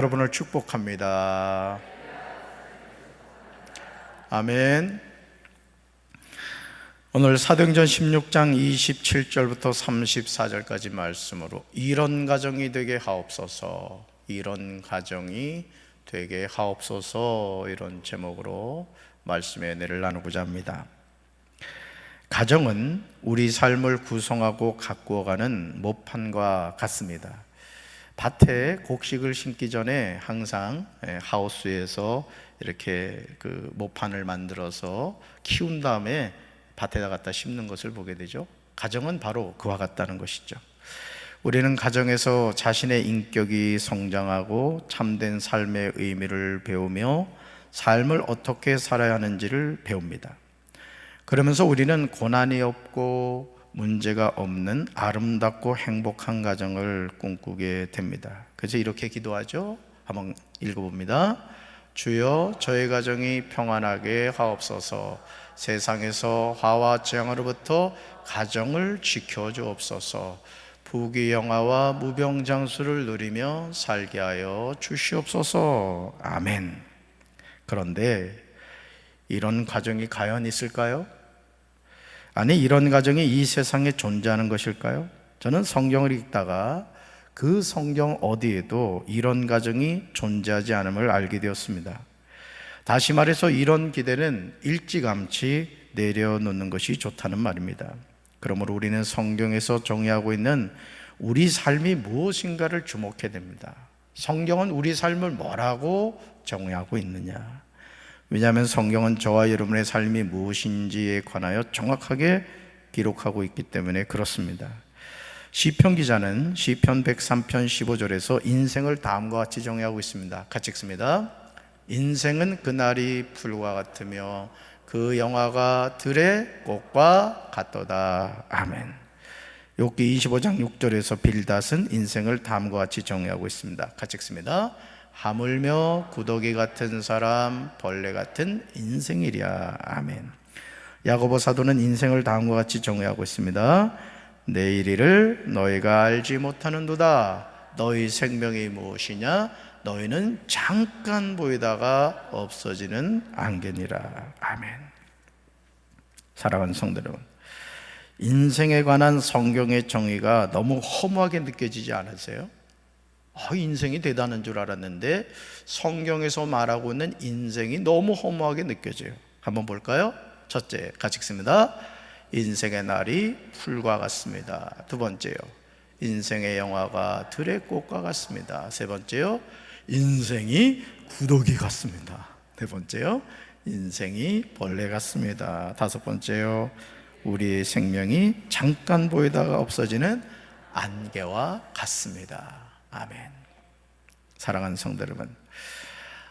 여러분을 축복합니다. 아멘. 오늘 사도행전 16장 27절부터 34절까지 말씀으로 이런 가정이 되게 하옵소서, 이런 가정이 되게 하옵소서, 이런 제목으로 말씀의 은혜를 나누고자 합니다. 가정은 우리 삶을 구성하고 가꾸어가는 모판과 같습니다. 밭에 곡식을 심기 전에 항상 하우스에서 이렇게 그 모판을 만들어서 키운 다음에 밭에다 갖다 심는 것을 보게 되죠. 가정은 바로 그와 같다는 것이죠. 우리는 가정에서 자신의 인격이 성장하고 참된 삶의 의미를 배우며 삶을 어떻게 살아야 하는지를 배웁니다. 그러면서 우리는 고난이 없고 문제가 없는 아름답고 행복한 가정을 꿈꾸게 됩니다. 그래서 이렇게 기도하죠. 한번 읽어봅니다. 주여, 저의 가정이 평안하게 하옵소서. 세상에서 화와 재앙으로부터 가정을 지켜주옵소서. 부귀영화와 무병장수를 누리며 살게 하여 주시옵소서. 아멘. 그런데 이런 가정이 과연 있을까요? 아니, 이런 가정이 이 세상에 존재하는 것일까요? 저는 성경을 읽다가 그 성경 어디에도 이런 가정이 존재하지 않음을 알게 되었습니다. 다시 말해서 이런 기대는 일찌감치 내려놓는 것이 좋다는 말입니다. 그러므로 우리는 성경에서 정의하고 있는 우리 삶이 무엇인가를 주목해야 됩니다. 성경은 우리 삶을 뭐라고 정의하고 있느냐? 왜냐하면 성경은 저와 여러분의 삶이 무엇인지에 관하여 정확하게 기록하고 있기 때문에 그렇습니다. 시편 기자는 시편 103편 15절에서 인생을 다음과 같이 정의하고 있습니다. 같이 읽습니다. 인생은 그날이 풀과 같으며 그 영화가 들의 꽃과 같도다. 아멘. 욥기 25장 6절에서 빌닷은 인생을 다음과 같이 정의하고 있습니다. 같이 읽습니다. 하물며 구더기 같은 사람, 벌레 같은 인생이랴. 아멘. 야고보 사도는 인생을 다음과 같이 정의하고 있습니다. 내일 일을 너희가 알지 못하는도다. 너희 생명이 무엇이냐? 너희는 잠깐 보이다가 없어지는 안개니라. 아멘. 사랑하는 성도 여러분, 인생에 관한 성경의 정의가 너무 허무하게 느껴지지 않으세요? 인생이 대단한 줄 알았는데 성경에서 말하고 있는 인생이 너무 허무하게 느껴져요. 한번 볼까요? 첫째, 같이 읽습니다. 인생의 날이 풀과 같습니다. 두 번째요, 인생의 영화가 들의 꽃과 같습니다. 세 번째요, 인생이 구더기 같습니다. 네 번째요, 인생이 벌레 같습니다. 다섯 번째요, 우리의 생명이 잠깐 보이다가 없어지는 안개와 같습니다. 아멘. 사랑하는 성도 여러분,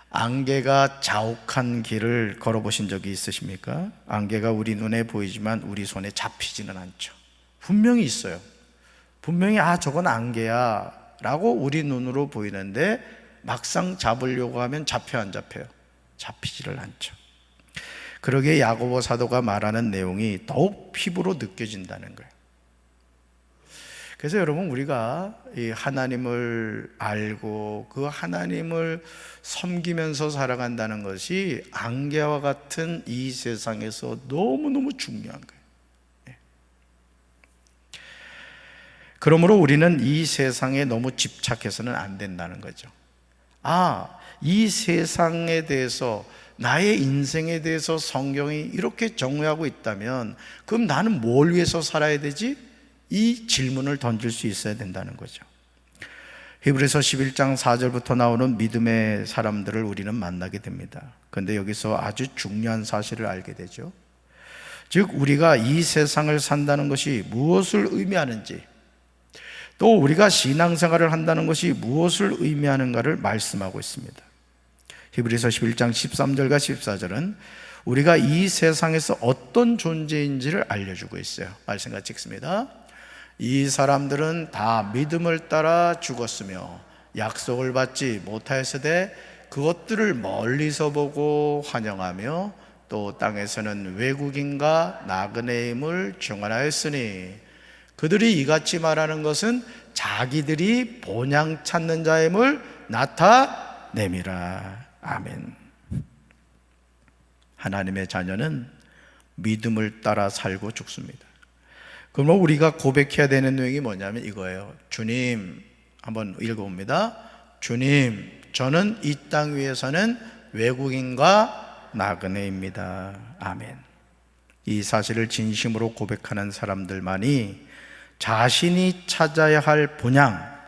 안개가 자욱한 길을 걸어보신 적이 있으십니까? 안개가 우리 눈에 보이지만 우리 손에 잡히지는 않죠. 분명히 있어요. 분명히 저건 안개야 라고 우리 눈으로 보이는데 막상 잡으려고 하면 잡혀 안 잡혀요? 잡히지를 않죠. 그러기에 야고보 사도가 말하는 내용이 더욱 피부로 느껴진다는 거예요. 그래서 여러분, 우리가 이 하나님을 알고 그 하나님을 섬기면서 살아간다는 것이 안개와 같은 이 세상에서 너무너무 중요한 거예요. 그러므로 우리는 이 세상에 너무 집착해서는 안 된다는 거죠. 이 세상에 대해서, 나의 인생에 대해서 성경이 이렇게 정의하고 있다면 그럼 나는 뭘 위해서 살아야 되지? 이 질문을 던질 수 있어야 된다는 거죠. 히브리서 11장 4절부터 나오는 믿음의 사람들을 우리는 만나게 됩니다. 그런데 여기서 아주 중요한 사실을 알게 되죠. 즉, 우리가 이 세상을 산다는 것이 무엇을 의미하는지, 또 우리가 신앙생활을 한다는 것이 무엇을 의미하는가를 말씀하고 있습니다. 히브리서 11장 13절과 14절은 우리가 이 세상에서 어떤 존재인지를 알려주고 있어요. 말씀 같이 읽습니다. 이 사람들은 다 믿음을 따라 죽었으며 약속을 받지 못하였으되 그것들을 멀리서 보고 환영하며 또 땅에서는 외국인과 나그네임을 증언하였으니 그들이 이같이 말하는 것은 자기들이 본향 찾는 자임을 나타내미라. 아멘. 하나님의 자녀는 믿음을 따라 살고 죽습니다. 그러면 우리가 고백해야 되는 내용이 뭐냐면 이거예요. 주님, 한번 읽어봅니다. 주님, 저는 이 땅 위에서는 외국인과 나그네입니다. 아멘. 이 사실을 진심으로 고백하는 사람들만이 자신이 찾아야 할 본향,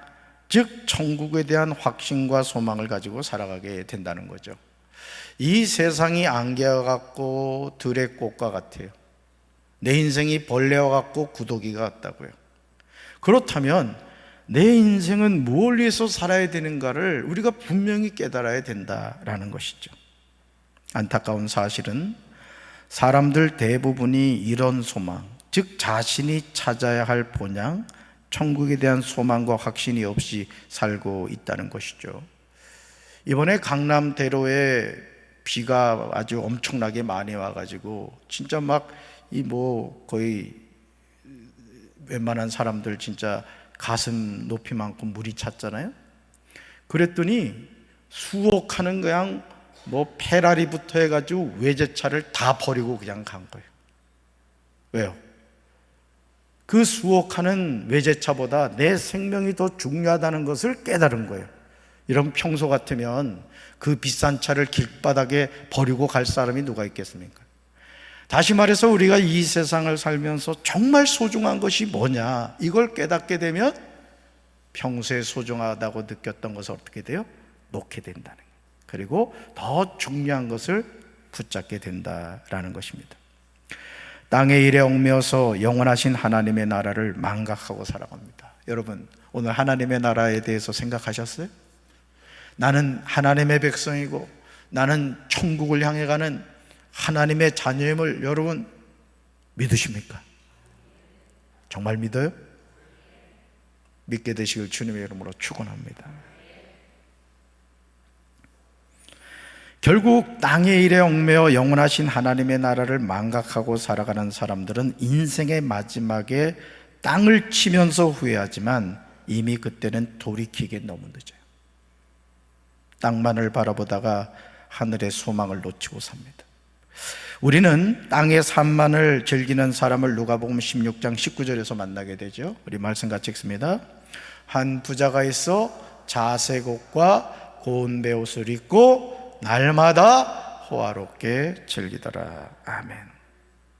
즉 천국에 대한 확신과 소망을 가지고 살아가게 된다는 거죠. 이 세상이 안개와 같고 들의 꽃과 같아요. 내 인생이 벌레와 같고 구더기가 같다고요. 그렇다면 내 인생은 뭘 위해서 살아야 되는가를 우리가 분명히 깨달아야 된다라는 것이죠. 안타까운 사실은 사람들 대부분이 이런 소망, 즉 자신이 찾아야 할 본향, 천국에 대한 소망과 확신이 없이 살고 있다는 것이죠. 이번에 강남대로에 비가 아주 엄청나게 많이 와가지고 진짜 막 거의 웬만한 사람들 진짜 가슴 높이만큼 물이 찼잖아요. 그랬더니 수억하는 그냥 페라리부터 해가지고 외제차를 다 버리고 그냥 간 거예요. 왜요? 그 수억하는 외제차보다 내 생명이 더 중요하다는 것을 깨달은 거예요. 이런 평소 같으면 그 비싼 차를 길바닥에 버리고 갈 사람이 누가 있겠습니까? 다시 말해서 우리가 이 세상을 살면서 정말 소중한 것이 뭐냐, 이걸 깨닫게 되면 평소에 소중하다고 느꼈던 것을 어떻게 돼요? 놓게 된다는 거예요. 그리고 더 중요한 것을 붙잡게 된다라는 것입니다. 땅의 일에 얽매여서 영원하신 하나님의 나라를 망각하고 살아갑니다. 여러분, 오늘 하나님의 나라에 대해서 생각하셨어요? 나는 하나님의 백성이고 나는 천국을 향해 가는 하나님의 자녀임을 여러분 믿으십니까? 정말 믿어요? 믿게 되시길 주님의 이름으로 축원합니다. 결국 땅의 일에 얽매여 영원하신 하나님의 나라를 망각하고 살아가는 사람들은 인생의 마지막에 땅을 치면서 후회하지만 이미 그때는 돌이키기에 너무 늦어요. 땅만을 바라보다가 하늘의 소망을 놓치고 삽니다. 우리는 땅의 산만을 즐기는 사람을 누가복음 16장 19절에서 만나게 되죠. 우리 말씀 같이 읽습니다. 한 부자가 있어 자색 옷과 고운 베옷을 입고 날마다 호화롭게 즐기더라. 아멘.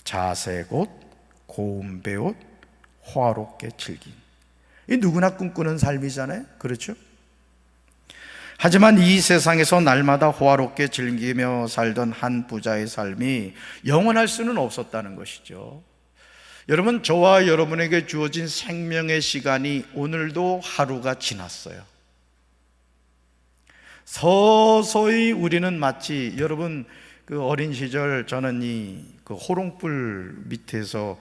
자색 옷, 고운 베옷, 호화롭게 즐긴, 이 누구나 꿈꾸는 삶이잖아요. 그렇죠? 하지만 이 세상에서 날마다 호화롭게 즐기며 살던 한 부자의 삶이 영원할 수는 없었다는 것이죠. 여러분, 저와 여러분에게 주어진 생명의 시간이 오늘도 하루가 지났어요. 서서히 우리는 마치, 여러분 그 어린 시절 저는 그 호롱불 밑에서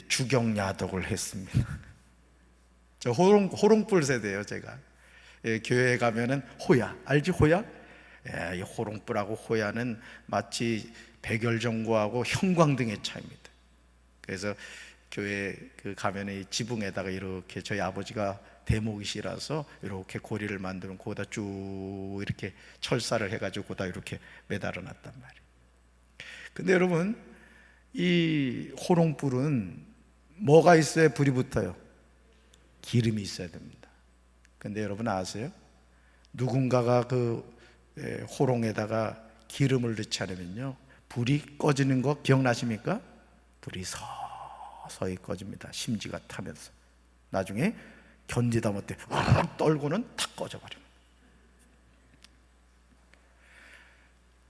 주경야독을 했습니다. 저 호롱불 세대예요, 제가. 교회에 가면은 호야, 알지 호야? 이 호롱불하고 호야는 마치 백열전구하고 형광등의 차이입니다. 그래서 교회 가면은 이 지붕에다가 이렇게 저희 아버지가 대목이시라서 이렇게 고리를 만드는 거기다 쭉 이렇게 철사를 해가지고 거기다 이렇게 매달아 놨단 말이에요. 근데 여러분, 이 호롱불은 뭐가 있어야 불이 붙어요? 기름이 있어야 됩니다. 근데 여러분 아세요? 누군가가 그 호롱에다가 기름을 넣지 않으면요, 불이 꺼지는 거 기억나십니까? 불이 서서히 꺼집니다. 심지가 타면서. 나중에 견디다 못해 떨고는 탁 꺼져버립니다.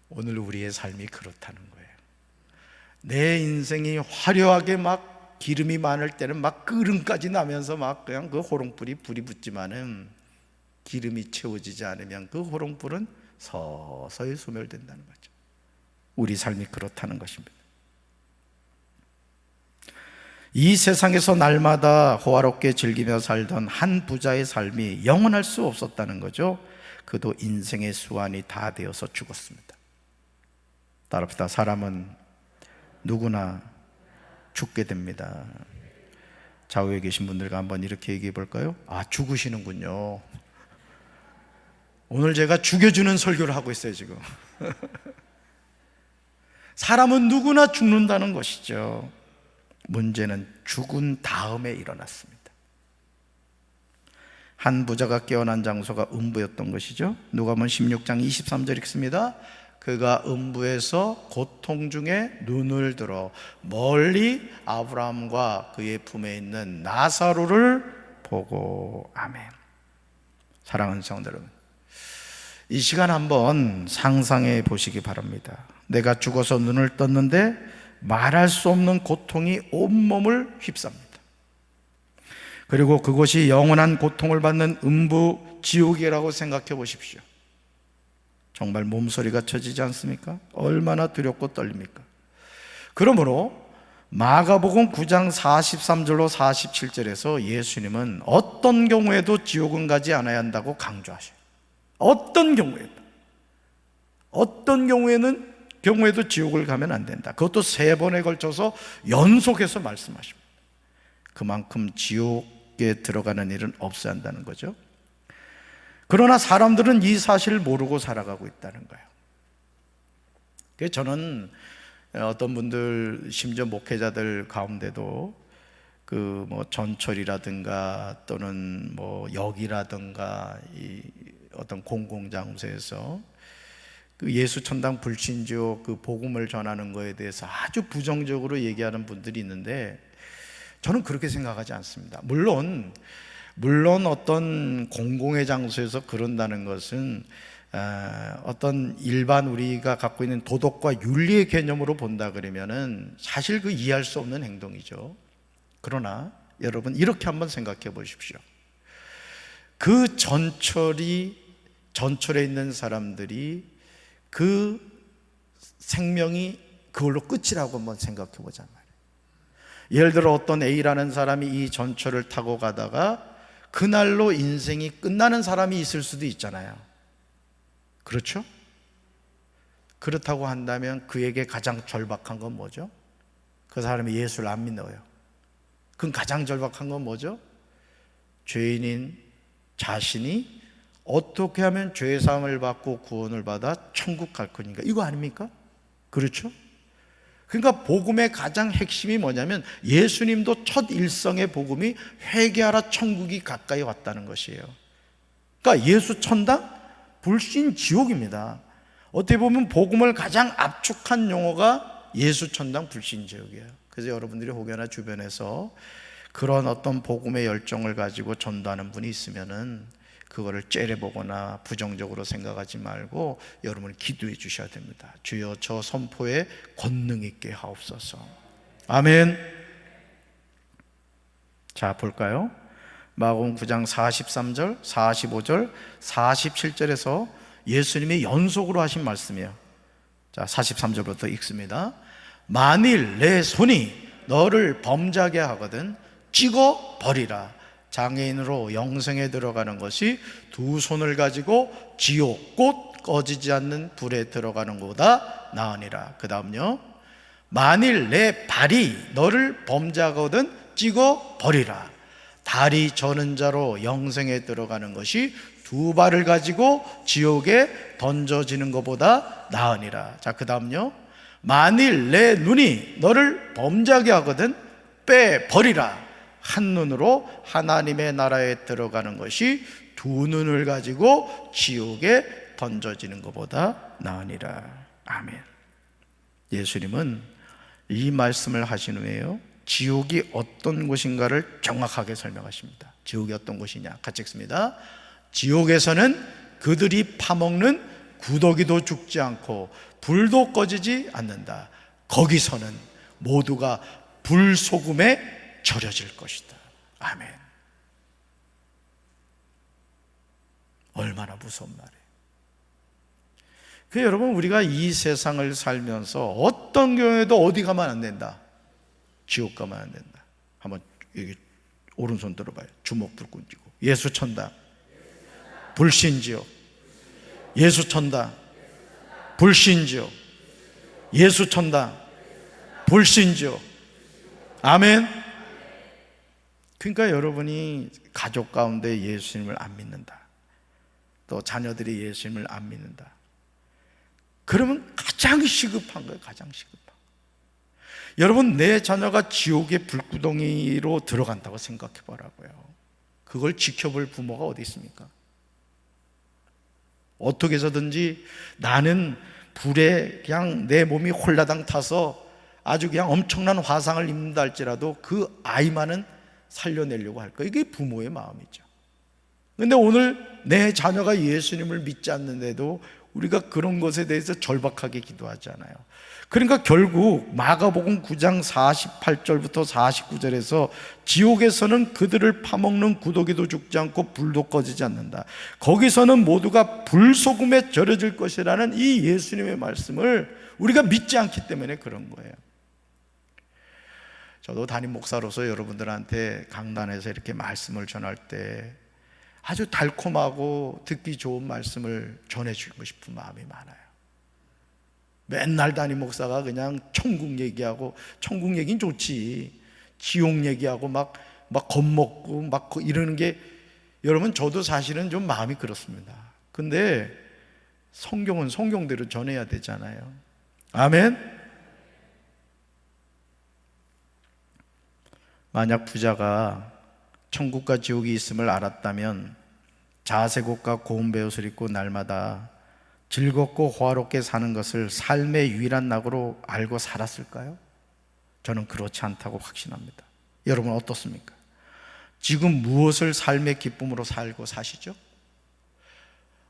오늘 우리의 삶이 그렇다는 거예요. 내 인생이 화려하게 막 기름이 많을 때는 막 끓음까지 나면서 막 그냥 그 호롱불이 불이 붙지만은 기름이 채워지지 않으면 그 호롱불은 서서히 소멸된다는 거죠. 우리 삶이 그렇다는 것입니다. 이 세상에서 날마다 호화롭게 즐기며 살던 한 부자의 삶이 영원할 수 없었다는 거죠. 그도 인생의 수완이 다 되어서 죽었습니다. 따라합시다. 사람은 누구나 죽게 됩니다. 좌우에 계신 분들과 한번 이렇게 얘기해 볼까요? 아, 죽으시는군요. 오늘 제가 죽여주는 설교를 하고 있어요 지금. 사람은 누구나 죽는다는 것이죠. 문제는 죽은 다음에 일어났습니다. 한 부자가 깨어난 장소가 음부였던 것이죠. 누가복음 16장 23절 읽습니다. 그가 음부에서 고통 중에 눈을 들어 멀리 아브라함과 그의 품에 있는 나사로를 보고. 아멘. 사랑하는 성도 여러분, 이 시간 한번 상상해 보시기 바랍니다. 내가 죽어서 눈을 떴는데 말할 수 없는 고통이 온몸을 휩쌉니다. 그리고 그곳이 영원한 고통을 받는 음부 지옥이라고 생각해 보십시오. 정말 몸소리가 쳐지지 않습니까? 얼마나 두렵고 떨립니까? 그러므로 마가복음 9장 43절로 47절에서 예수님은 어떤 경우에도 지옥은 가지 않아야 한다고 강조하셔요. 어떤 경우에도 지옥을 가면 안 된다. 그것도 3번에 걸쳐서 연속해서 말씀하십니다. 그만큼 지옥에 들어가는 일은 없어야 한다는 거죠. 그러나 사람들은 이 사실을 모르고 살아가고 있다는 거예요. 그래서 저는 어떤 분들, 심지어 목회자들 가운데도 그 뭐 전철이라든가 또는 뭐 역이라든가 이 어떤 공공장소에서 그 예수 천당 불신지옥 그 복음을 전하는 거에 대해서 아주 부정적으로 얘기하는 분들이 있는데, 저는 그렇게 생각하지 않습니다. 물론 어떤 공공의 장소에서 그런다는 것은 어떤 일반 우리가 갖고 있는 도덕과 윤리의 개념으로 본다 그러면은 사실 그 이해할 수 없는 행동이죠. 그러나 여러분, 이렇게 한번 생각해 보십시오. 그 전철에 있는 사람들이 그 생명이 그걸로 끝이라고 한번 생각해 보자면, 예를 들어 어떤 A라는 사람이 이 전철을 타고 가다가 그날로 인생이 끝나는 사람이 있을 수도 있잖아요. 그렇죠? 그렇다고 한다면 그에게 가장 절박한 건 뭐죠? 그 사람이 예수를 안 믿어요. 그럼 가장 절박한 건 뭐죠? 죄인인 자신이 어떻게 하면 죄사함을 받고 구원을 받아 천국 갈 거니까, 이거 아닙니까? 그렇죠? 그러니까 복음의 가장 핵심이 뭐냐면, 예수님도 첫 일성의 복음이 회개하라 천국이 가까이 왔다는 것이에요. 그러니까 예수 천당, 불신 지옥입니다. 어떻게 보면 복음을 가장 압축한 용어가 예수 천당, 불신 지옥이에요. 그래서 여러분들이 혹여나 주변에서 그런 어떤 복음의 열정을 가지고 전도하는 분이 있으면은 그거를 째려보거나 부정적으로 생각하지 말고 여러분이 기도해 주셔야 됩니다. 주여, 저 선포에 권능 있게 하옵소서. 아멘. 자, 볼까요? 마가복음 9장 43절, 45절, 47절에서 예수님이 연속으로 하신 말씀이에요. 자, 43절부터 읽습니다. 만일 내 손이 너를 범죄하게 하거든 찍어 버리라. 장애인으로 영생에 들어가는 것이 2 손을 가지고 지옥 곧 꺼지지 않는 불에 들어가는 것보다 나으니라. 그 다음요, 만일 내 발이 너를 범죄하거든 찍어 버리라. 다리 저는 자로 영생에 들어가는 것이 2 발을 가지고 지옥에 던져지는 것보다 나으니라. 자, 그 다음요, 만일 내 눈이 너를 범죄하게 하거든 빼버리라. 한 눈으로 하나님의 나라에 들어가는 것이 2 눈을 가지고 지옥에 던져지는 것보다 나으니라. 아멘. 예수님은 이 말씀을 하신 후에요, 지옥이 어떤 곳인가를 정확하게 설명하십니다. 지옥이 어떤 곳이냐, 같이 읽습니다. 지옥에서는 그들이 파먹는 구더기도 죽지 않고 불도 꺼지지 않는다. 거기서는 모두가 불소금에 절여질 것이다. 아멘. 얼마나 무서운 말이에요. 여러분, 우리가 이 세상을 살면서 어떤 경우에도 어디 가면 안 된다? 지옥 가면 안 된다. 한번 여기 오른손 들어봐요. 주먹 불 끈지고. 예수 천당, 불신지옥. 예수 천당, 불신지옥. 예수 천당, 불신지옥. 아멘. 그러니까 여러분이 가족 가운데 예수님을 안 믿는다, 또 자녀들이 예수님을 안 믿는다. 그러면 가장 시급한 거예요. 가장 시급한. 여러분, 내 자녀가 지옥의 불구덩이로 들어간다고 생각해 보라고요. 그걸 지켜볼 부모가 어디 있습니까? 어떻게 해서든지 나는 불에 그냥 내 몸이 홀라당 타서 아주 그냥 엄청난 화상을 입는다 할지라도 그 아이만은 살려내려고 할 거예요. 이게 부모의 마음이죠. 그런데 오늘 내 자녀가 예수님을 믿지 않는데도 우리가 그런 것에 대해서 절박하게 기도하잖아요. 그러니까 결국 마가복음 9장 48절부터 49절에서 지옥에서는 그들을 파먹는 구더기도 죽지 않고 불도 꺼지지 않는다, 거기서는 모두가 불소금에 절여질 것이라는 이 예수님의 말씀을 우리가 믿지 않기 때문에 그런 거예요. 저도 담임 목사로서 여러분들한테 강단에서 이렇게 말씀을 전할 때 아주 달콤하고 듣기 좋은 말씀을 전해주고 싶은 마음이 많아요. 맨날 담임 목사가 그냥 천국 얘기하고, 천국 얘기는 좋지, 지옥 얘기하고 막 겁먹고 막 이러는 게, 여러분 저도 사실은 좀 마음이 그렇습니다. 근데 성경은 성경대로 전해야 되잖아요. 아멘. 만약 부자가 천국과 지옥이 있음을 알았다면 자색옷과 고운 베옷을 입고 날마다 즐겁고 호화롭게 사는 것을 삶의 유일한 낙으로 알고 살았을까요? 저는 그렇지 않다고 확신합니다. 여러분 어떻습니까? 지금 무엇을 삶의 기쁨으로 살고 사시죠?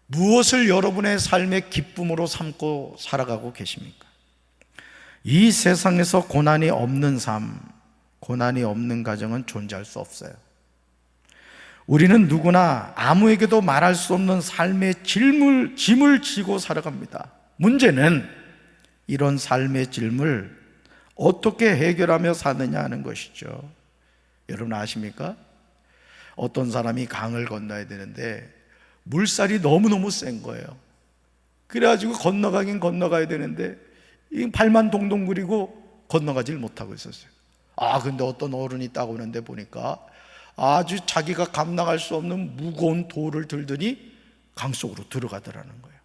무엇을 여러분의 삶의 기쁨으로 삼고 살아가고 계십니까? 이 세상에서 고난이 없는 삶, 고난이 없는 가정은 존재할 수 없어요. 우리는 누구나 아무에게도 말할 수 없는 삶의 짐을 지고 살아갑니다. 문제는 이런 삶의 짐을 어떻게 해결하며 사느냐 하는 것이죠. 여러분 아십니까? 어떤 사람이 강을 건너야 되는데 물살이 너무너무 센 거예요. 그래가지고 건너가긴 건너가야 되는데 발만 동동 구리고 건너가질 못하고 있었어요. 근데 어떤 어른이 딱 오는데 보니까 아주 자기가 감당할 수 없는 무거운 돌을 들더니 강 속으로 들어가더라는 거예요.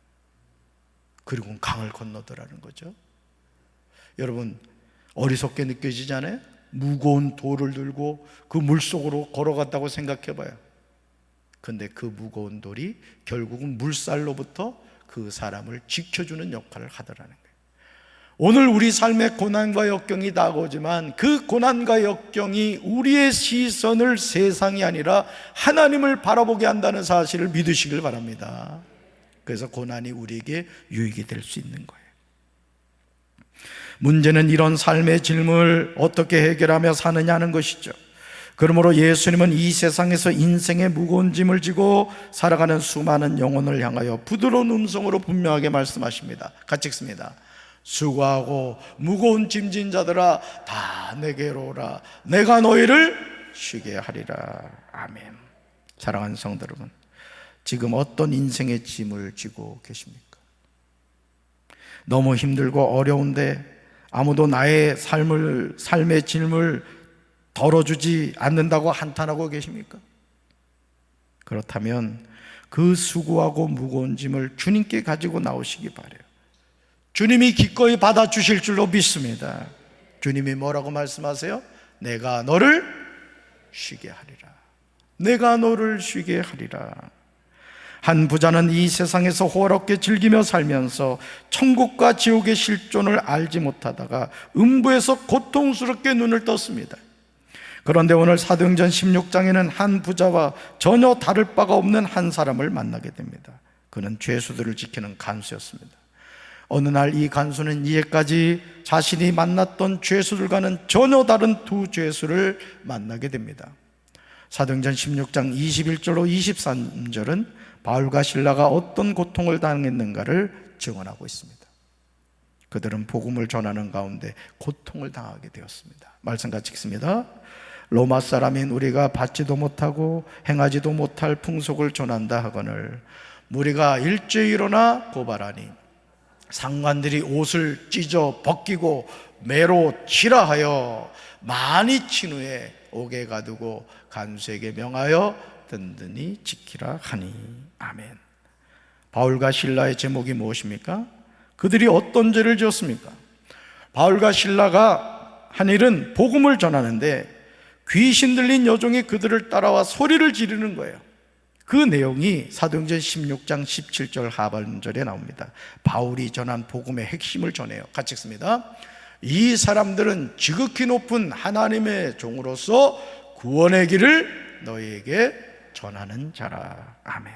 그리고 강을 건너더라는 거죠. 여러분 어리석게 느껴지지 않아요? 무거운 돌을 들고 그 물속으로 걸어갔다고 생각해 봐요. 근데 그 무거운 돌이 결국은 물살로부터 그 사람을 지켜주는 역할을 하더라는 거예요. 오늘 우리 삶의 고난과 역경이 다가오지만 그 고난과 역경이 우리의 시선을 세상이 아니라 하나님을 바라보게 한다는 사실을 믿으시길 바랍니다. 그래서 고난이 우리에게 유익이 될 수 있는 거예요. 문제는 이런 삶의 질문을 어떻게 해결하며 사느냐는 것이죠. 그러므로 예수님은 이 세상에서 인생의 무거운 짐을 지고 살아가는 수많은 영혼을 향하여 부드러운 음성으로 분명하게 말씀하십니다. 같이 읽습니다. 수고하고 무거운 짐진 자들아 다 내게로 오라, 내가 너희를 쉬게 하리라. 아멘. 사랑하는 성도 여러분, 지금 어떤 인생의 짐을 지고 계십니까? 너무 힘들고 어려운데 아무도 나의 삶의 짐을 덜어주지 않는다고 한탄하고 계십니까? 그렇다면 그 수고하고 무거운 짐을 주님께 가지고 나오시기 바라요. 주님이 기꺼이 받아주실 줄로 믿습니다. 주님이 뭐라고 말씀하세요? 내가 너를 쉬게 하리라. 내가 너를 쉬게 하리라. 한 부자는 이 세상에서 호화롭게 즐기며 살면서 천국과 지옥의 실존을 알지 못하다가 음부에서 고통스럽게 눈을 떴습니다. 그런데 오늘 사도행전 16장에는 한 부자와 전혀 다를 바가 없는 한 사람을 만나게 됩니다. 그는 죄수들을 지키는 간수였습니다. 어느 날 이 간수는 이제까지 자신이 만났던 죄수들과는 전혀 다른 두 죄수를 만나게 됩니다. 사도행전 16장 21절로 23절은 바울과 실라가 어떤 고통을 당했는가를 증언하고 있습니다. 그들은 복음을 전하는 가운데 고통을 당하게 되었습니다. 말씀 같이 읽습니다. 로마 사람인 우리가 받지도 못하고 행하지도 못할 풍속을 전한다 하거늘 무리가 일제히 일어나 고발하니 상관들이 옷을 찢어 벗기고 매로 치라 하여 많이 친 후에 옥에 가두고 간수에게 명하여 든든히 지키라 하니. 아멘. 바울과 실라의 제목이 무엇입니까? 그들이 어떤 죄를 지었습니까? 바울과 실라가 한 일은 복음을 전하는데 귀신 들린 여종이 그들을 따라와 소리를 지르는 거예요. 그 내용이 사도행전 16장 17절 하반절에 나옵니다. 바울이 전한 복음의 핵심을 전해요. 같이 읽습니다. 이 사람들은 지극히 높은 하나님의 종으로서 구원의 길을 너희에게 전하는 자라. 아멘.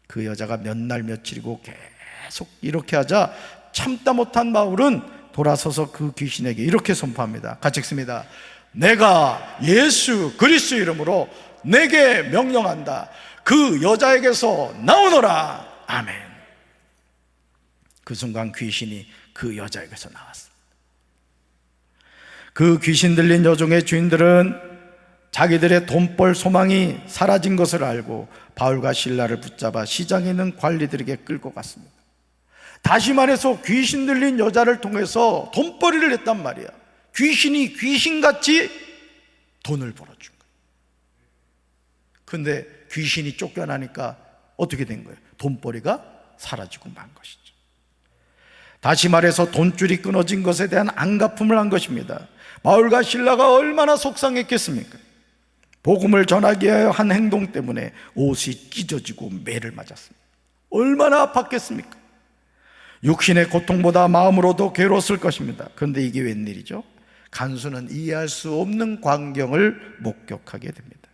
그 여자가 몇 날 며칠이고 계속 이렇게 하자 참다 못한 바울은 돌아서서 그 귀신에게 이렇게 선포합니다. 같이 읽습니다. 내가 예수 그리스도 이름으로 내게 명령한다. 그 여자에게서 나오너라. 아멘. 그 순간 귀신이 그 여자에게서 나왔습니다. 그 귀신 들린 여종의 주인들은 자기들의 돈벌 소망이 사라진 것을 알고 바울과 실라를 붙잡아 시장에 있는 관리들에게 끌고 갔습니다. 다시 말해서 귀신 들린 여자를 통해서 돈벌이를 했단 말이야. 귀신이 귀신같이 돈을 벌어준 거예요. 근데 귀신이 쫓겨나니까 어떻게 된 거예요? 돈벌이가 사라지고 만 것이죠. 다시 말해서 돈줄이 끊어진 것에 대한 안갚음을 한 것입니다. 바울과 실라가 얼마나 속상했겠습니까? 복음을 전하기 위하여 한 행동 때문에 옷이 찢어지고 매를 맞았습니다. 얼마나 아팠겠습니까? 육신의 고통보다 마음으로 더 괴로웠을 것입니다. 그런데 이게 웬일이죠? 간수는 이해할 수 없는 광경을 목격하게 됩니다.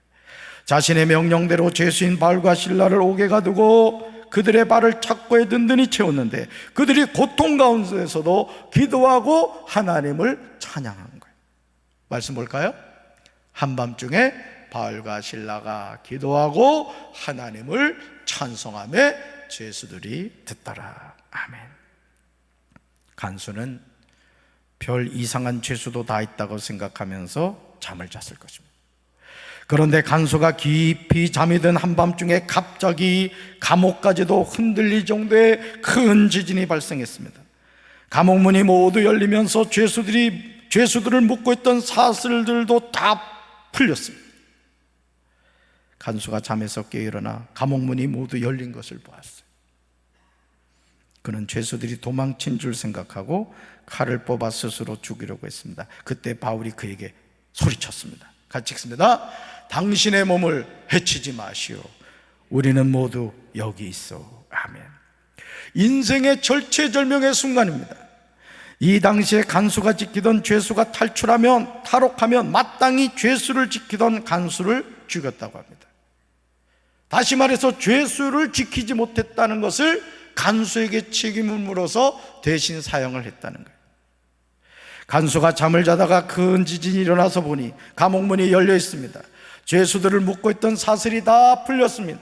자신의 명령대로 죄수인 바울과 실라를 옥에 가두고 그들의 발을 착고에 든든히 채웠는데 그들이 고통 가운데서도 기도하고 하나님을 찬양한 거예요. 말씀 볼까요? 한밤중에 바울과 실라가 기도하고 하나님을 찬송하며 죄수들이 듣더라. 아멘. 간수는 별 이상한 죄수도 다 있다고 생각하면서 잠을 잤을 것입니다. 그런데 간수가 깊이 잠이 든 한밤중에 갑자기 감옥까지도 흔들릴 정도의 큰 지진이 발생했습니다. 감옥문이 모두 열리면서 죄수들을 묶고 있던 사슬들도 다 풀렸습니다. 간수가 잠에서 깨어나 감옥문이 모두 열린 것을 보았어요. 그는 죄수들이 도망친 줄 생각하고 칼을 뽑아 스스로 죽이려고 했습니다. 그때 바울이 그에게 소리쳤습니다. 같이 읽습니다. 당신의 몸을 해치지 마시오. 우리는 모두 여기 있어. 아멘. 인생의 절체절명의 순간입니다. 이 당시에 간수가 지키던 죄수가 탈출하면 탈옥하면 마땅히 죄수를 지키던 간수를 죽였다고 합니다. 다시 말해서 죄수를 지키지 못했다는 것을 간수에게 책임을 물어서 대신 사형을 했다는 거예요. 간수가 잠을 자다가 큰 지진이 일어나서 보니 감옥문이 열려 있습니다. 죄수들을 묶고 있던 사슬이 다 풀렸습니다.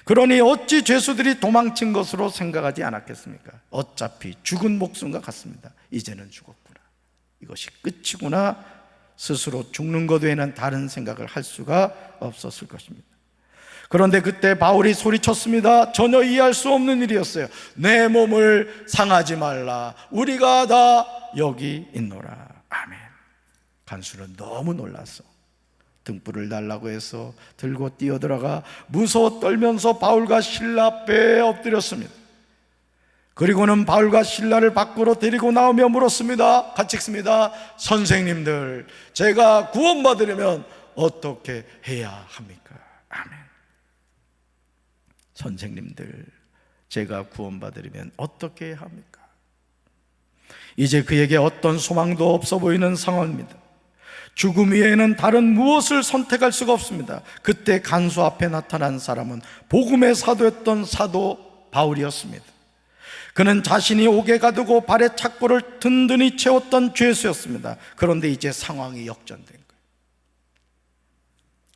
그러니 어찌 죄수들이 도망친 것으로 생각하지 않았겠습니까? 어차피 죽은 목숨과 같습니다. 이제는 죽었구나, 이것이 끝이구나, 스스로 죽는 것 외에는 다른 생각을 할 수가 없었을 것입니다. 그런데 그때 바울이 소리쳤습니다. 전혀 이해할 수 없는 일이었어요. 내 몸을 상하지 말라, 우리가 다 여기 있노라. 아멘. 간수는 너무 놀랐어. 등불을 달라고 해서 들고 뛰어들어가 무서워 떨면서 바울과 실라 앞에 엎드렸습니다. 그리고는 바울과 실라를 밖으로 데리고 나오며 물었습니다. 같이 읽습니다. 선생님들, 제가 구원받으려면 어떻게 해야 합니까? 아멘. 선생님들, 제가 구원받으려면 어떻게 해야 합니까? 이제 그에게 어떤 소망도 없어 보이는 상황입니다. 죽음 외에는 다른 무엇을 선택할 수가 없습니다. 그때 간수 앞에 나타난 사람은 복음의 사도였던 사도 바울이었습니다. 그는 자신이 옥에 가두고 발에 착고를 든든히 채웠던 죄수였습니다. 그런데 이제 상황이 역전된 거예요.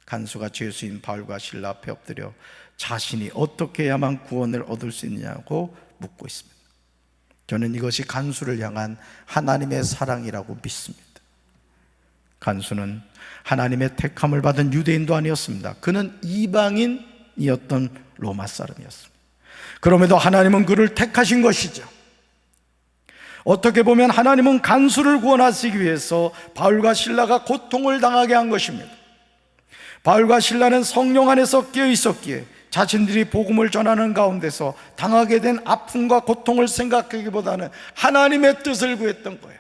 간수가 죄수인 바울과 실라 앞에 엎드려 자신이 어떻게 해야만 구원을 얻을 수 있냐고 묻고 있습니다. 저는 이것이 간수를 향한 하나님의 사랑이라고 믿습니다. 간수는 하나님의 택함을 받은 유대인도 아니었습니다. 그는 이방인이었던 로마 사람이었습니다. 그럼에도 하나님은 그를 택하신 것이죠. 어떻게 보면 하나님은 간수를 구원하시기 위해서 바울과 실라가 고통을 당하게 한 것입니다. 바울과 실라는 성령 안에서 깨어 있었기에 자신들이 복음을 전하는 가운데서 당하게 된 아픔과 고통을 생각하기보다는 하나님의 뜻을 구했던 거예요.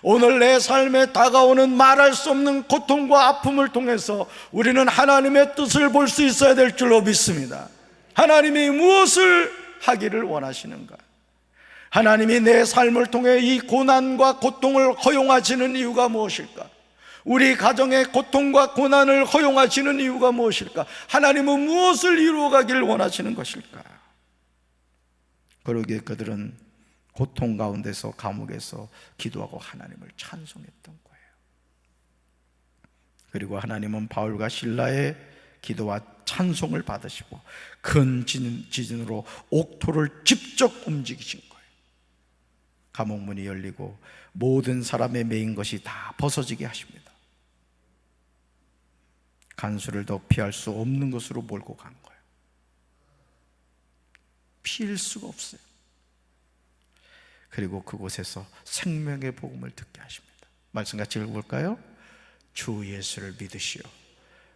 오늘 내 삶에 다가오는 말할 수 없는 고통과 아픔을 통해서 우리는 하나님의 뜻을 볼 수 있어야 될 줄로 믿습니다. 하나님이 무엇을 하기를 원하시는가? 하나님이 내 삶을 통해 이 고난과 고통을 허용하시는 이유가 무엇일까? 우리 가정의 고통과 고난을 허용하시는 이유가 무엇일까? 하나님은 무엇을 이루어가기를 원하시는 것일까? 그러기에 그들은 고통 가운데서, 감옥에서 기도하고 하나님을 찬송했던 거예요. 그리고 하나님은 바울과 실라의 기도와 찬송을 받으시고 큰 지진으로 옥토를 직접 움직이신 거예요. 감옥문이 열리고 모든 사람의 매인 것이 다 벗어지게 하십니다. 간수를 더 피할 수 없는 것으로 몰고 간 거예요. 피할 수가 없어요. 그리고 그곳에서 생명의 복음을 듣게 하십니다. 말씀 같이 읽어볼까요? 주 예수를 믿으시오.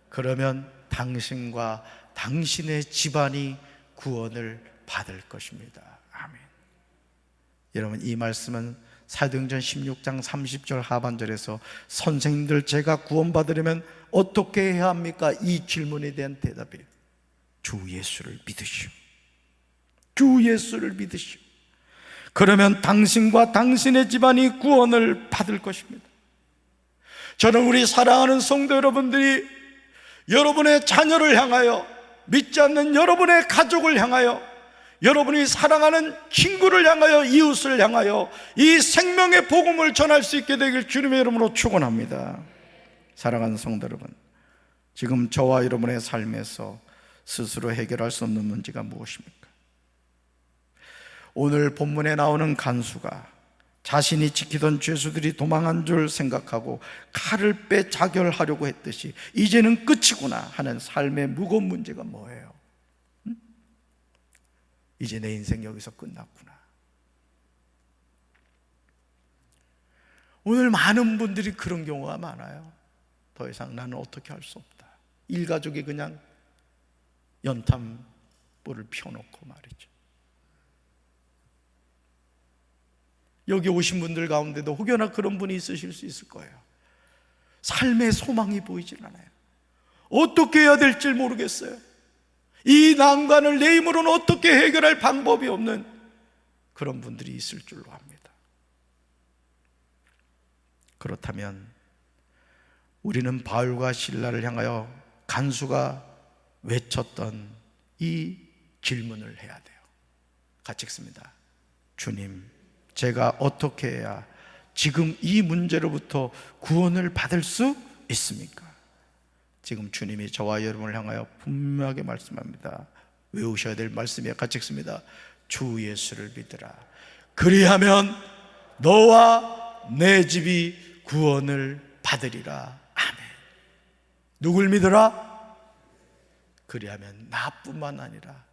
그러면 당신과 당신의 집안이 구원을 받을 것입니다. 아멘. 여러분, 이 말씀은 사도행전 16장 30절 하반절에서 선생님들, 제가 구원받으려면 어떻게 해야 합니까? 이 질문에 대한 대답이에요. 주 예수를 믿으시오. 주 예수를 믿으시오. 그러면 당신과 당신의 집안이 구원을 받을 것입니다. 저는 우리 사랑하는 성도 여러분들이 여러분의 자녀를 향하여, 믿지 않는 여러분의 가족을 향하여, 여러분이 사랑하는 친구를 향하여, 이웃을 향하여 이 생명의 복음을 전할 수 있게 되길 주님의 이름으로 축원합니다. 사랑하는 성도 여러분, 지금 저와 여러분의 삶에서 스스로 해결할 수 없는 문제가 무엇입니까? 오늘 본문에 나오는 간수가 자신이 지키던 죄수들이 도망한 줄 생각하고 칼을 빼 자결하려고 했듯이 이제는 끝이구나 하는 삶의 무거운 문제가 뭐예요? 이제 내 인생 여기서 끝났구나. 오늘 많은 분들이 그런 경우가 많아요. 더 이상 나는 어떻게 할 수 없다. 일가족이 그냥 연탄불을 피워놓고 말이죠. 여기 오신 분들 가운데도 혹여나 그런 분이 있으실 수 있을 거예요. 삶의 소망이 보이질 않아요. 어떻게 해야 될지 모르겠어요. 이 난관을 내 힘으로는 어떻게 해결할 방법이 없는 그런 분들이 있을 줄로 압니다. 그렇다면 우리는 바울과 실라를 향하여 간수가 외쳤던 이 질문을 해야 돼요. 같이 읽습니다. 주님, 제가 어떻게 해야 지금 이 문제로부터 구원을 받을 수 있습니까? 지금 주님이 저와 여러분을 향하여 분명하게 말씀합니다. 외우셔야 될 말씀이에요. 같이 읽습니다. 주 예수를 믿으라. 그리하면 너와 내 집이 구원을 받으리라. 아멘. 누굴 믿으라? 그리하면 나뿐만 아니라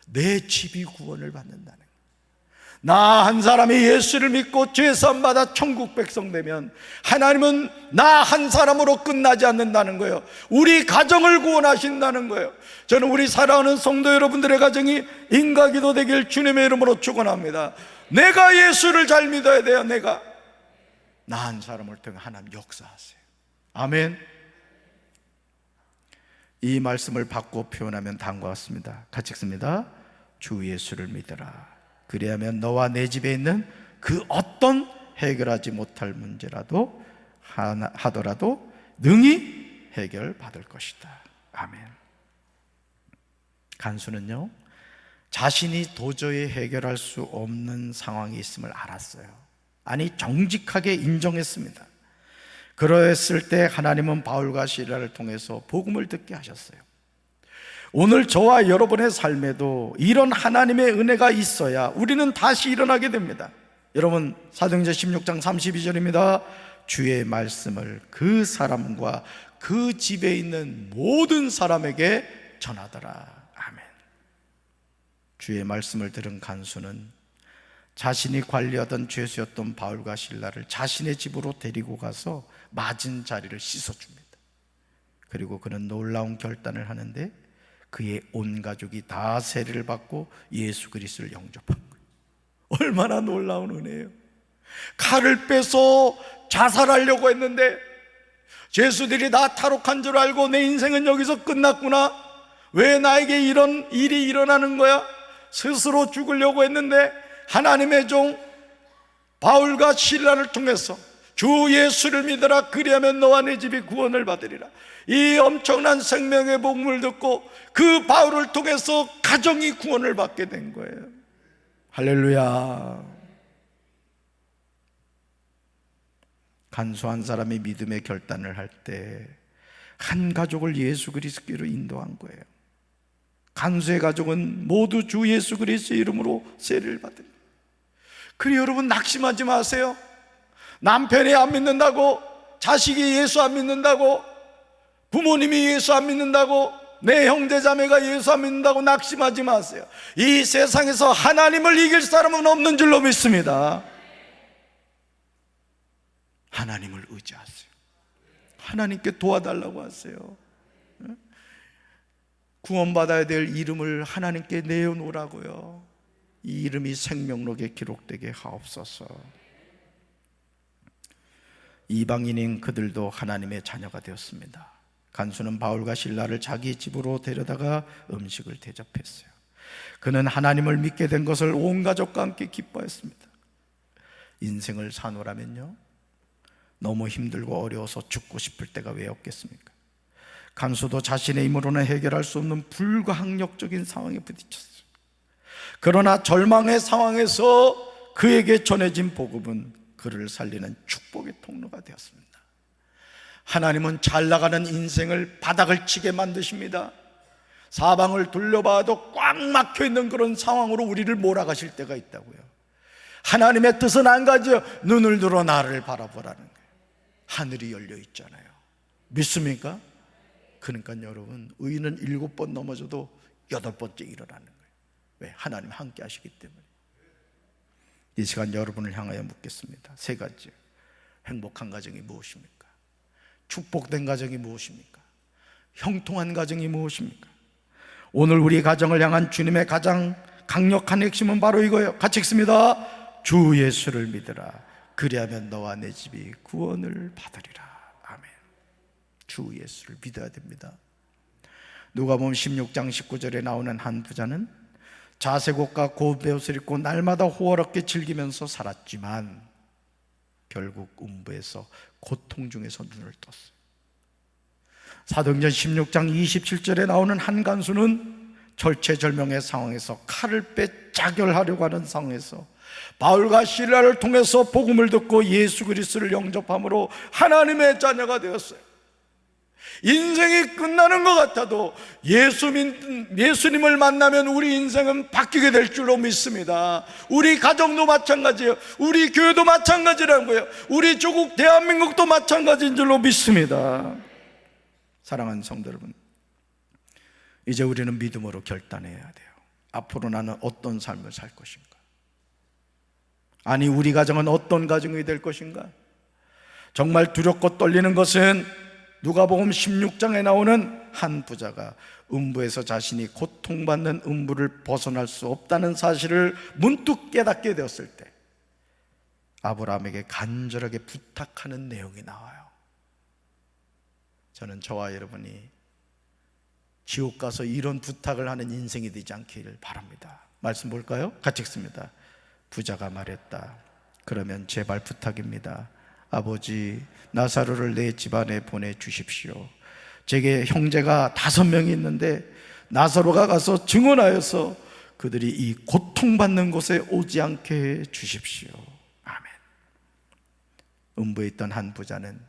내 집이 구원을 받는다는 거예요. 나 한 사람이 예수를 믿고 죄사함 받아 천국 백성 되면 하나님은 나 한 사람으로 끝나지 않는다는 거예요. 우리 가정을 구원하신다는 거예요. 저는 우리 사랑하는 성도 여러분들의 가정이 인가기도 되길 주님의 이름으로 축원합니다. 내가 예수를 잘 믿어야 돼요. 내가 나 한 사람을 통해 하나님 역사하세요. 아멘. 이 말씀을 바꾸어 표현하면 다음과 같습니다. 같이 읽습니다. 주 예수를 믿으라. 그리하면 너와 내 집에 있는 그 어떤 해결하지 못할 문제라도 하더라도 능히 해결받을 것이다. 아멘. 간수는요, 자신이 도저히 해결할 수 없는 상황이 있음을 알았어요. 아니, 정직하게 인정했습니다. 그랬을 때 하나님은 바울과 실라를 통해서 복음을 듣게 하셨어요. 오늘 저와 여러분의 삶에도 이런 하나님의 은혜가 있어야 우리는 다시 일어나게 됩니다. 여러분, 사도행전 16장 32절입니다. 주의 말씀을 그 사람과 그 집에 있는 모든 사람에게 전하더라. 아멘. 주의 말씀을 들은 간수는 자신이 관리하던 죄수였던 바울과 실라를 자신의 집으로 데리고 가서 맞은 자리를 씻어줍니다. 그리고 그는 놀라운 결단을 하는데 그의 온 가족이 다 세례를 받고 예수 그리스도를 영접한 거예요. 얼마나 놀라운 은혜예요. 칼을 빼서 자살하려고 했는데 죄수들이 다 탈옥한 줄 알고 내 인생은 여기서 끝났구나, 왜 나에게 이런 일이 일어나는 거야, 스스로 죽으려고 했는데 하나님의 종 바울과 실라를 통해서 주 예수를 믿어라, 그리하면 너와 네 집이 구원을 받으리라, 이 엄청난 생명의 복음을 듣고 그 바울을 통해서 가정이 구원을 받게 된 거예요. 할렐루야. 간소한 사람이 믿음의 결단을 할 때 한 가족을 예수 그리스도로 인도한 거예요. 간수의 가족은 모두 주 예수 그리스도의 이름으로 세례를 받은. 그래 여러분, 낙심하지 마세요. 남편이 안 믿는다고, 자식이 예수 안 믿는다고, 부모님이 예수 안 믿는다고, 내 형제 자매가 예수 안 믿는다고 낙심하지 마세요. 이 세상에서 하나님을 이길 사람은 없는 줄로 믿습니다. 하나님을 의지하세요. 하나님께 도와달라고 하세요. 구원받아야 될 이름을 하나님께 내어놓으라고요. 이 이름이 생명록에 기록되게 하옵소서. 이방인인 그들도 하나님의 자녀가 되었습니다. 간수는 바울과 실라를 자기 집으로 데려다가 음식을 대접했어요. 그는 하나님을 믿게 된 것을 온 가족과 함께 기뻐했습니다. 인생을 사노라면요, 너무 힘들고 어려워서 죽고 싶을 때가 왜 없겠습니까? 간수도 자신의 힘으로는 해결할 수 없는 불가항력적인 상황에 부딪혔어요. 그러나 절망의 상황에서 그에게 전해진 복음은 그를 살리는 축복의 통로가 되었습니다. 하나님은 잘 나가는 인생을 바닥을 치게 만드십니다. 사방을 둘러봐도 꽉 막혀있는 그런 상황으로 우리를 몰아가실 때가 있다고요. 하나님의 뜻은 한 가지요, 눈을 들어 나를 바라보라는 거예요. 하늘이 열려 있잖아요. 믿습니까? 그러니까 여러분, 의인은 7번 넘어져도 8번째 일어나는 거예요. 왜? 하나님 함께 하시기 때문에. 이 시간 여러분을 향하여 묻겠습니다. 3가지. 행복한 가정이 무엇입니까? 축복된 가정이 무엇입니까? 형통한 가정이 무엇입니까? 오늘 우리 가정을 향한 주님의 가장 강력한 핵심은 바로 이거예요. 같이 읽습니다. 주 예수를 믿으라, 그리하면 너와 내 집이 구원을 받으리라. 아멘. 주 예수를 믿어야 됩니다. 누가복음 16장 19절에 나오는 한 부자는 자색옷과 고운 옷을 입고 날마다 호화롭게 즐기면서 살았지만 결국 음부에서 고통 중에서 눈을 떴어요. 사도행전 16장 27절에 나오는 한 간수는 절체절명의 상황에서 칼을 빼짜결하려고 하는 상황에서 바울과 실라를 통해서 복음을 듣고 예수 그리스도를 영접함으로 하나님의 자녀가 되었어요. 인생이 끝나는 것 같아도 예수님을 만나면 우리 인생은 바뀌게 될 줄로 믿습니다. 우리 가정도 마찬가지예요. 우리 교회도 마찬가지라는 거예요. 우리 조국 대한민국도 마찬가지인 줄로 믿습니다. 사랑하는 성도 여러분, 이제 우리는 믿음으로 결단해야 돼요. 앞으로 나는 어떤 삶을 살 것인가? 아니, 우리 가정은 어떤 가정이 될 것인가? 정말 두렵고 떨리는 것은 누가복음 16장에 나오는 한 부자가 음부에서 자신이 고통받는 음부를 벗어날 수 없다는 사실을 문득 깨닫게 되었을 때 아브라함에게 간절하게 부탁하는 내용이 나와요. 저는 저와 여러분이 지옥 가서 이런 부탁을 하는 인생이 되지 않기를 바랍니다. 말씀 볼까요? 같이 읽습니다. 부자가 말했다. 그러면 제발 부탁입니다. 아버지, 나사로를 내 집안에 보내주십시오. 제게 형제가 5명이 있는데 나사로가 가서 증언하여서 그들이 이 고통받는 곳에 오지 않게 해 주십시오. 아멘. 음부에 있던 한 부자는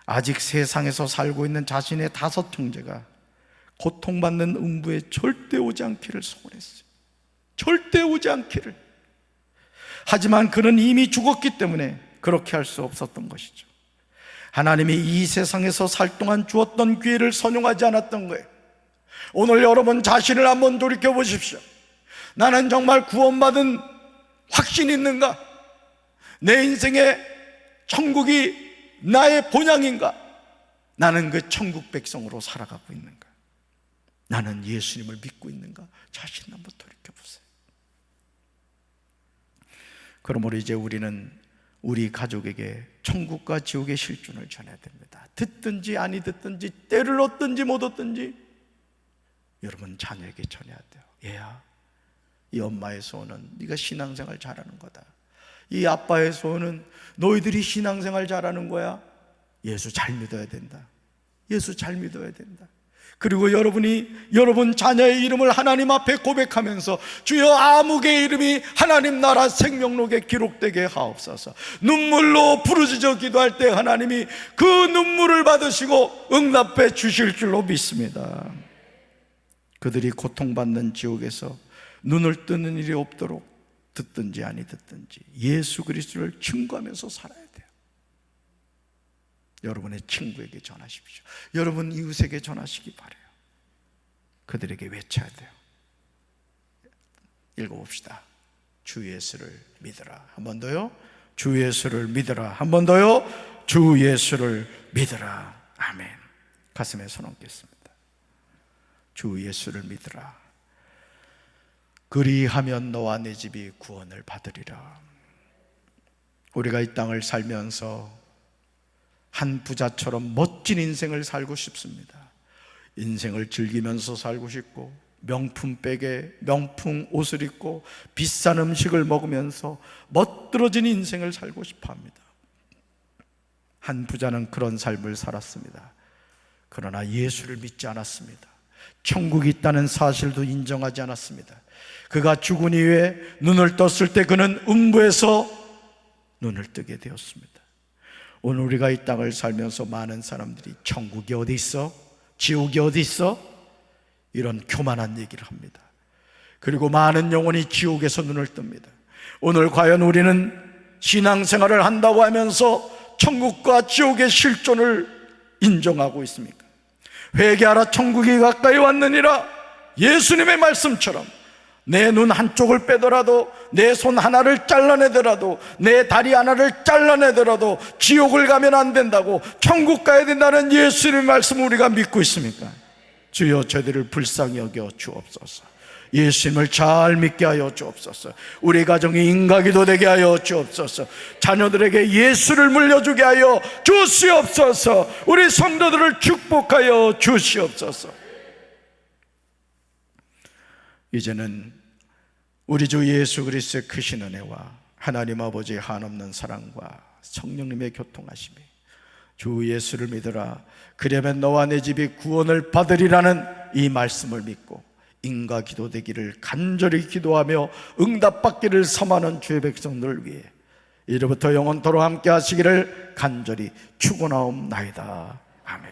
아직 세상에서 살고 있는 자신의 5 형제가 고통받는 음부에 절대 오지 않기를 소원했어요. 절대 오지 않기를. 하지만 그는 이미 죽었기 때문에 그렇게 할 수 없었던 것이죠. 하나님이 이 세상에서 살 동안 주었던 기회를 선용하지 않았던 거예요. 오늘 여러분 자신을 한번 돌이켜 보십시오. 나는 정말 구원받은 확신이 있는가? 내 인생의 천국이 나의 본향인가? 나는 그 천국 백성으로 살아가고 있는가? 나는 예수님을 믿고 있는가? 자신 한번 돌이켜보세요. 그러므로 이제 우리는 우리 가족에게 천국과 지옥의 실존을 전해야 됩니다. 듣든지 아니 듣든지, 때를 얻든지 못 얻든지 여러분 자녀에게 전해야 돼요. 얘야, 이 엄마의 소원은 네가 신앙생활 잘하는 거다. 이 아빠의 소원은 너희들이 신앙생활 잘하는 거야. 예수 잘 믿어야 된다. 예수 잘 믿어야 된다. 그리고 여러분 자녀의 이름을 하나님 앞에 고백하면서 주여 아무개 이름이 하나님 나라 생명록에 기록되게 하옵소서. 눈물로 부르짖어 기도할 때 하나님이 그 눈물을 받으시고 응답해 주실 줄로 믿습니다. 그들이 고통받는 지옥에서 눈을 뜨는 일이 없도록 듣든지 아니 듣든지 예수 그리스도를 증거하면서 살아야 돼요. 여러분의 친구에게 전하십시오. 여러분 이웃에게 전하시기 바라요. 그들에게 외쳐야 돼요. 읽어봅시다. 주 예수를 믿으라. 한 번 더요. 주 예수를 믿으라. 한 번 더요. 주 예수를 믿으라. 아멘. 가슴에 손 얹겠습니다. 주 예수를 믿으라. 그리하면 너와 내 집이 구원을 받으리라. 우리가 이 땅을 살면서 한 부자처럼 멋진 인생을 살고 싶습니다. 인생을 즐기면서 살고 싶고, 명품 백에 명품 옷을 입고 비싼 음식을 먹으면서 멋들어진 인생을 살고 싶어 합니다. 한 부자는 그런 삶을 살았습니다. 그러나 예수를 믿지 않았습니다. 천국이 있다는 사실도 인정하지 않았습니다. 그가 죽은 이후에 눈을 떴을 때 그는 음부에서 눈을 뜨게 되었습니다. 오늘 우리가 이 땅을 살면서 많은 사람들이 천국이 어디 있어? 지옥이 어디 있어? 이런 교만한 얘기를 합니다. 그리고 많은 영혼이 지옥에서 눈을 뜹니다. 오늘 과연 우리는 신앙생활을 한다고 하면서 천국과 지옥의 실존을 인정하고 있습니까? 회개하라 천국이 가까이 왔느니라. 예수님의 말씀처럼 내 눈 한쪽을 빼더라도, 내 손 하나를 잘라내더라도, 내 다리 하나를 잘라내더라도 지옥을 가면 안 된다고, 천국 가야 된다는 예수님의 말씀을 우리가 믿고 있습니까? 주여 저희들을 불쌍히 여겨 주옵소서. 예수님을 잘 믿게 하여 주옵소서. 우리 가정이 인가기도 되게 하여 주옵소서. 자녀들에게 예수를 물려주게 하여 주시옵소서. 우리 성도들을 축복하여 주시옵소서. 이제는 우리 주 예수 그리스도의 크신 은혜와 하나님 아버지의 한없는 사랑과 성령님의 교통하심이, 주 예수를 믿으라 그러면 너와 내 집이 구원을 받으리라는 이 말씀을 믿고 인가 기도 되기를 간절히 기도하며 응답받기를 섬하는 주의 백성들을 위해 이로부터 영원토록 함께 하시기를 간절히 축원하옵나이다. 아멘.